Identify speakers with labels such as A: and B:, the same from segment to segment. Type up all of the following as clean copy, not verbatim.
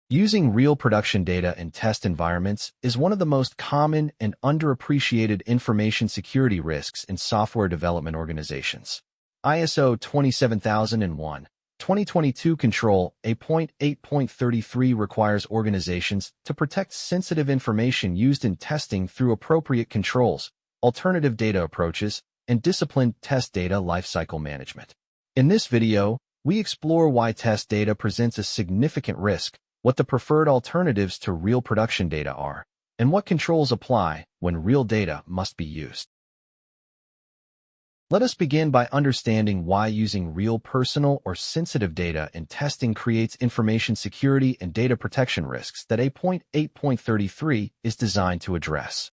A: Using real production data in test environments is one of the most common and underappreciated information security risks in software development organizations. ISO 27001, 2022 Control A.8.33 requires organizations to protect sensitive information used in testing through appropriate controls, alternative data approaches, and disciplined test data lifecycle management. In this video, we explore why test data presents a significant risk, what the preferred alternatives to real production data are, and what controls apply when real data must be used. Let us begin by understanding why using real personal or sensitive data in testing creates information security and data protection risks that A.8.33 is designed to address.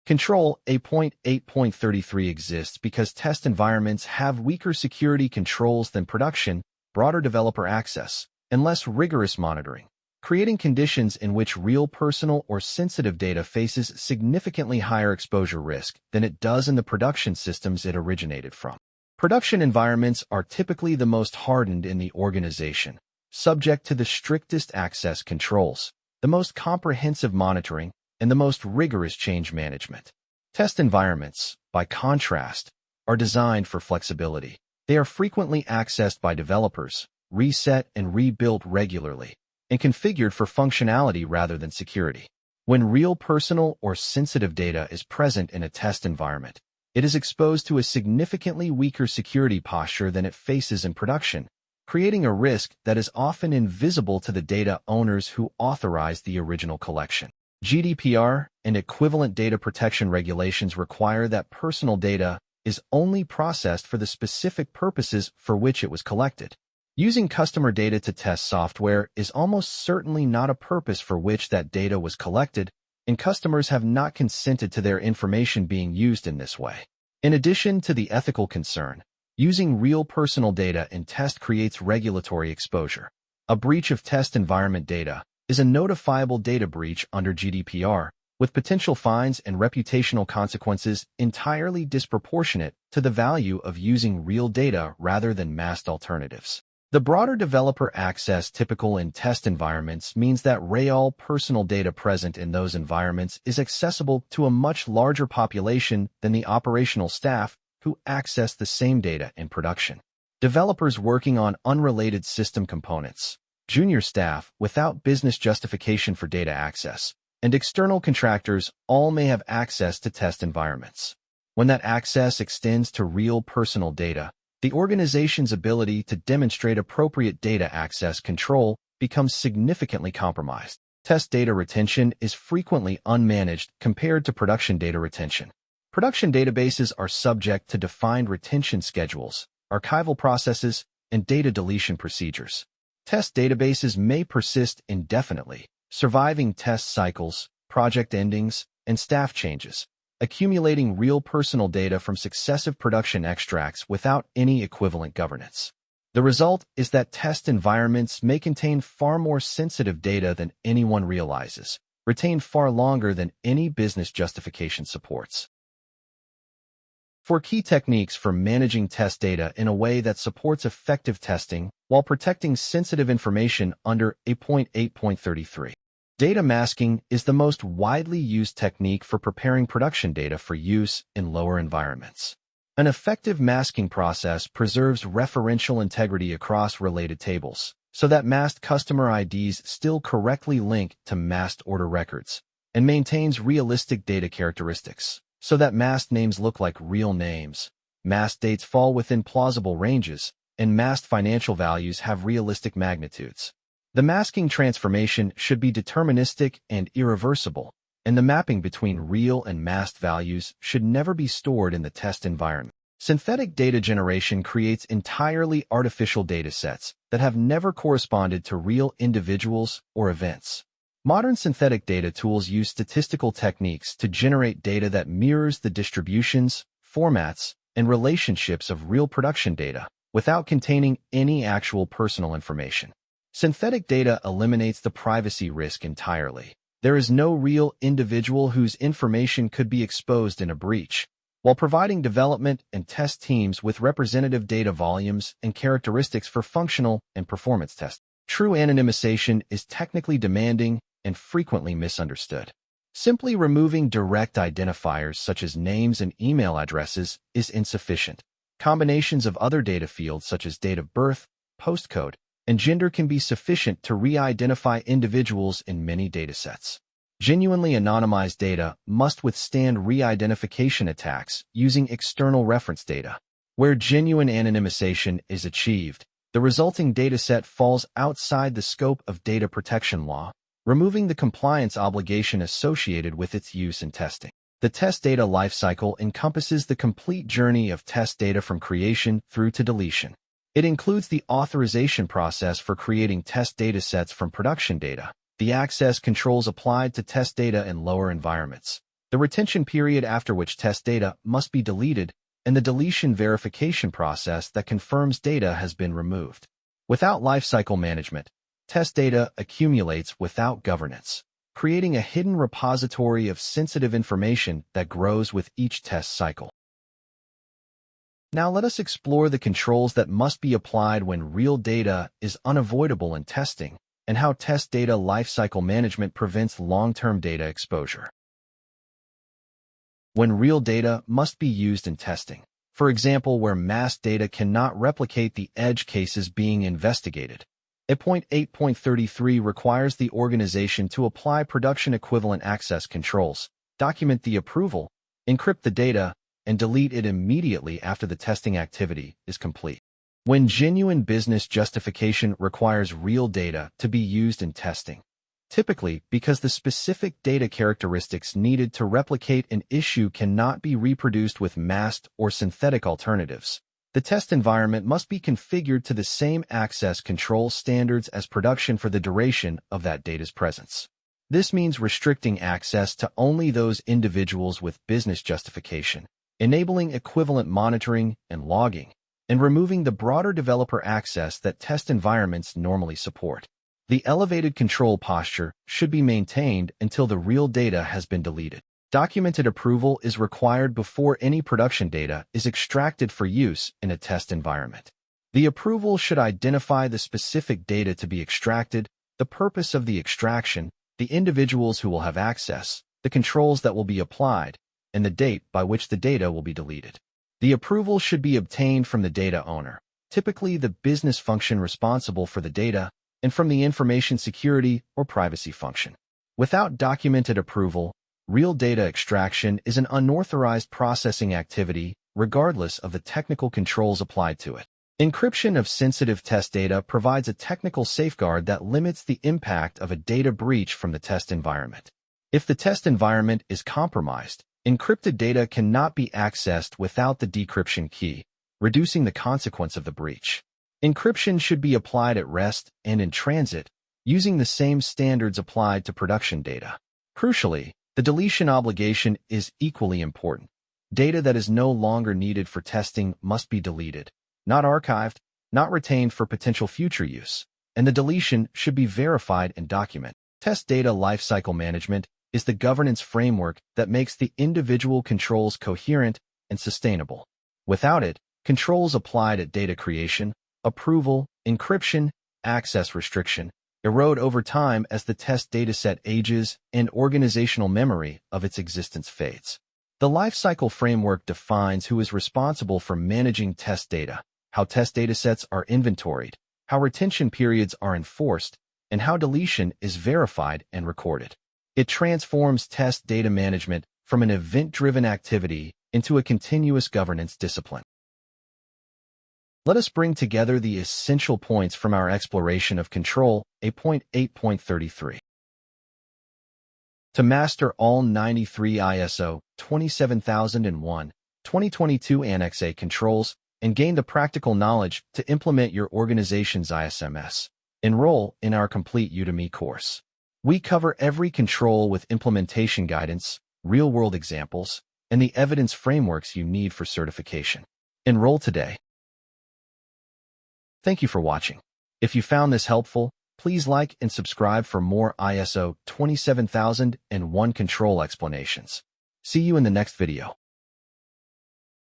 A: Control A.8.33 exists because test environments have weaker security controls than production, broader developer access, and less rigorous monitoring, creating conditions in which real personal or sensitive data faces significantly higher exposure risk than it does in the production systems it originated from. Production environments are typically the most hardened in the organization, subject to the strictest access controls, the most comprehensive monitoring, and the most rigorous change management. Test environments, by contrast, are designed for flexibility. They are frequently accessed by developers, reset and rebuilt regularly, and configured for functionality rather than security. When real personal or sensitive data is present in a test environment, it is exposed to a significantly weaker security posture than it faces in production, creating a risk that is often invisible to the data owners who authorized the original collection. GDPR and equivalent data protection regulations require that personal data is only processed for the specific purposes for which it was collected. Using customer data to test software is almost certainly not a purpose for which that data was collected, and customers have not consented to their information being used in this way. In addition to the ethical concern, using real personal data in test creates regulatory exposure. A breach of test environment data is a notifiable data breach under GDPR, with potential fines and reputational consequences entirely disproportionate to the value of using real data rather than masked alternatives. The broader developer access typical in test environments means that real personal data present in those environments is accessible to a much larger population than the operational staff who access the same data in production. Developers working on unrelated system components, junior staff without business justification for data access, and external contractors all may have access to test environments. When that access extends to real personal data, the organization's ability to demonstrate appropriate data access control becomes significantly compromised. Test data retention is frequently unmanaged compared to production data retention. Production databases are subject to defined retention schedules, archival processes, and data deletion procedures. Test databases may persist indefinitely, surviving test cycles, project endings, and staff changes, accumulating real personal data from successive production extracts without any equivalent governance. The result is that test environments may contain far more sensitive data than anyone realizes, retained far longer than any business justification supports. For key techniques for managing test data in a way that supports effective testing while protecting sensitive information under A.8.33. Data masking is the most widely used technique for preparing production data for use in lower environments. An effective masking process preserves referential integrity across related tables, so that masked customer IDs still correctly link to masked order records, and maintains realistic data characteristics, so that masked names look like real names, masked dates fall within plausible ranges, and masked financial values have realistic magnitudes. The masking transformation should be deterministic and irreversible, and the mapping between real and masked values should never be stored in the test environment. Synthetic data generation creates entirely artificial data sets that have never corresponded to real individuals or events. Modern synthetic data tools use statistical techniques to generate data that mirrors the distributions, formats, and relationships of real production data without containing any actual personal information. Synthetic data eliminates the privacy risk entirely. There is no real individual whose information could be exposed in a breach, while providing development and test teams with representative data volumes and characteristics for functional and performance testing. True anonymization is technically demanding and frequently misunderstood. Simply removing direct identifiers such as names and email addresses is insufficient. Combinations of other data fields such as date of birth, postcode, and gender can be sufficient to re-identify individuals in many datasets. Genuinely anonymized data must withstand re-identification attacks using external reference data. Where genuine anonymization is achieved, the resulting dataset falls outside the scope of data protection law, removing the compliance obligation associated with its use in testing. The test data lifecycle encompasses the complete journey of test data from creation through to deletion. It includes the authorization process for creating test datasets from production data, the access controls applied to test data in lower environments, the retention period after which test data must be deleted, and the deletion verification process that confirms data has been removed. Without lifecycle management, test data accumulates without governance, creating a hidden repository of sensitive information that grows with each test cycle. Now let us explore the controls that must be applied when real data is unavoidable in testing, and how test data lifecycle management prevents long-term data exposure. When real data must be used in testing, for example, where masked data cannot replicate the edge cases being investigated, ISMS 8.33 requires the organization to apply production equivalent access controls, document the approval, encrypt the data, and delete it immediately after the testing activity is complete. When genuine business justification requires real data to be used in testing, typically because the specific data characteristics needed to replicate an issue cannot be reproduced with masked or synthetic alternatives, the test environment must be configured to the same access control standards as production for the duration of that data's presence. This means restricting access to only those individuals with business justification, enabling equivalent monitoring and logging, and removing the broader developer access that test environments normally support. The elevated control posture should be maintained until the real data has been deleted. Documented approval is required before any production data is extracted for use in a test environment. The approval should identify the specific data to be extracted, the purpose of the extraction, the individuals who will have access, the controls that will be applied, and the date by which the data will be deleted. The approval should be obtained from the data owner, typically the business function responsible for the data, and from the information security or privacy function. Without documented approval, real data extraction is an unauthorized processing activity, regardless of the technical controls applied to it. Encryption of sensitive test data provides a technical safeguard that limits the impact of a data breach from the test environment. If the test environment is compromised, encrypted data cannot be accessed without the decryption key, reducing the consequence of the breach. Encryption should be applied at rest and in transit, using the same standards applied to production data. Crucially, the deletion obligation is equally important. Data that is no longer needed for testing must be deleted, not archived, not retained for potential future use, and the deletion should be verified and documented. Test data lifecycle management is the governance framework that makes the individual controls coherent and sustainable. Without it, controls applied at data creation, approval, encryption, access restriction erode over time as the test dataset ages and organizational memory of its existence fades. The lifecycle framework defines who is responsible for managing test data, how test datasets are inventoried, how retention periods are enforced, and how deletion is verified and recorded. It transforms test data management from an event-driven activity into a continuous governance discipline. Let us bring together the essential points from our exploration of Control A.8.33. To master all 93 ISO 27001/2022 Annex A controls and gain the practical knowledge to implement your organization's ISMS, enroll in our complete Udemy course. We cover every control with implementation guidance, real-world examples, and the evidence frameworks you need for certification. Enroll today. Thank you for watching. If you found this helpful, please like and subscribe for more ISO 27001 control explanations. See you in the next video.